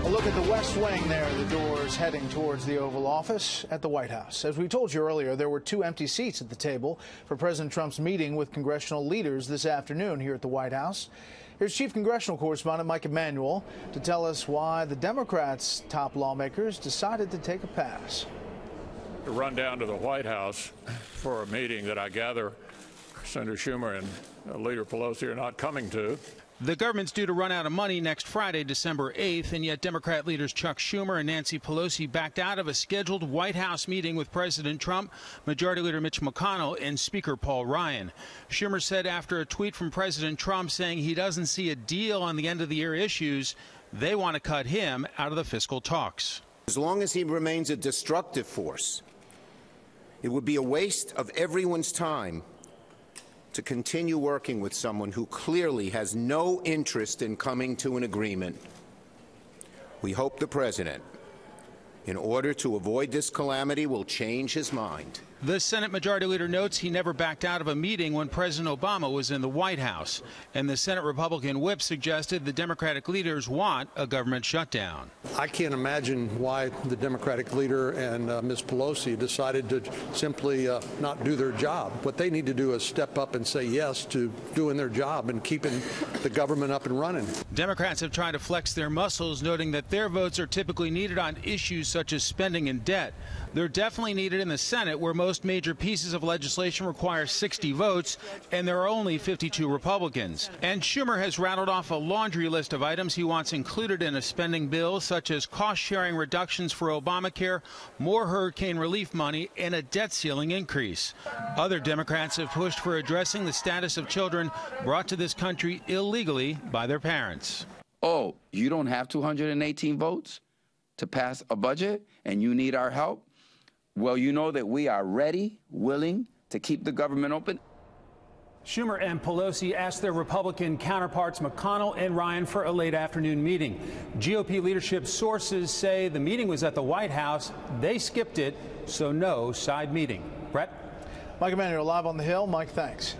A look at the West Wing there, the doors heading towards the Oval Office at the White House. As we told you earlier, there were 2 empty seats at the table for President Trump's meeting with congressional leaders this afternoon here at the White House. Here's Chief Congressional Correspondent Mike Emanuel to tell us why the Democrats' top lawmakers decided to take a pass. To run down to the White House for a meeting that I gather Senator Schumer and Leader Pelosi are not coming to. The government's due to run out of money next Friday, December 8th, and yet Democrat leaders Chuck Schumer and Nancy Pelosi backed out of a scheduled White House meeting with President Trump, Majority Leader Mitch McConnell, and Speaker Paul Ryan. Schumer said after a tweet from President Trump saying he doesn't see a deal on the end-of-the-year issues, they want to cut him out of the fiscal talks. As long as he remains a destructive force, it would be a waste of everyone's time to continue working with someone who clearly has no interest in coming to an agreement. We hope the president, in order to avoid this calamity, will change his mind. The Senate Majority Leader notes he never backed out of a meeting when President Obama was in the White House. And the Senate Republican whip suggested the Democratic leaders want a government shutdown. I can't imagine why the Democratic leader and Ms. Pelosi decided to simply not do their job. What they need to do is step up and say yes to doing their job and keeping the government up and running. Democrats have tried to flex their muscles, noting that their votes are typically needed on issues such as spending and debt. They're definitely needed in the Senate, where most major pieces of legislation require 60 votes, and there are only 52 Republicans. And Schumer has rattled off a laundry list of items he wants included in a spending bill, such as cost-sharing reductions for Obamacare, more hurricane relief money, and a debt ceiling increase. Other Democrats have pushed for addressing the status of children brought to this country illegally by their parents. Oh, you don't have 218 votes to pass a budget, and you need our help? Well, you know that we are ready, willing to keep the government open. Schumer and Pelosi asked their Republican counterparts McConnell and Ryan for a late afternoon meeting. GOP leadership sources say the meeting was at the White House. They skipped it, so no side meeting. Brett? Mike Emanuel live on the Hill. Mike, thanks.